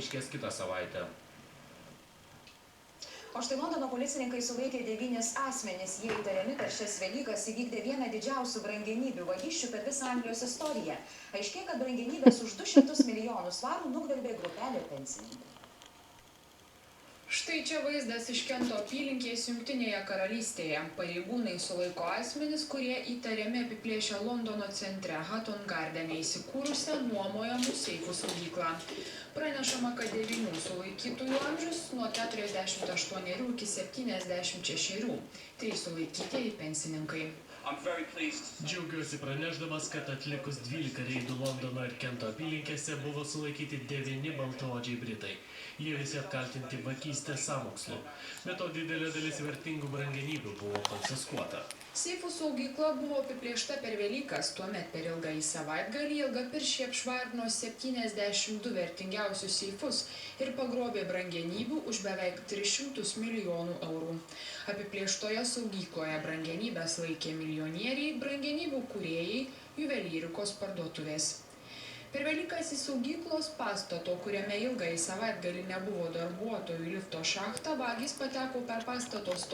Iškės kitą savaitę. O štai Londono policininkai sulaikė 9 asmenis. Jie įtariami per šias Velykas įvykdė vieną didžiausių brangenybių vagysčių per visą Anglijos istoriją. Aiškėja, kad brangenybės už 200 milijonų svarų nugvelbė grupelė pensininkų. Štai čia vaizdas iš Kento apylinkės Jungtinėje karalystėje. Pareigūnai sulaiko asmenis, kurie įtariami apiplėšę Londono centre Hatton Gardene įsikūrusią nuomojamų seifų saugyklą. Pranešama, kad 9 sulaikytųjų amžius nuo 48 iki 76. 3 sulaikytieji pensininkai. Džiaugiuosi pranešdamas, kad atlikus 12 reidų Londono ir Kento apylinkėse buvo sulaikyti 9 baltaodžiai britai. Jie visi apkaltinti vagystės sąmokslu. Be to didelė dalis vertingų brangenybių buvo konfiskuota. Seifų saugykla buvo apiplėšta per Velykas, tuomet per ilgąjį savaitgalį Ilgapirščiai apšvarino 72 vertingiausius seifus ir pagrobė brangenybių už beveik 300 milijonų eurų. Apiplėštoje saugykloje brangenybės laikė milijonieriai, brangenybių kūrėjai, juvelyrikos parduotuvės. Per Velykas į saugyklos pastato, kuriame ilgąjį savaitgalį nebuvo darbuotojų lifto šachtą, vagys pateko per pastato stogą.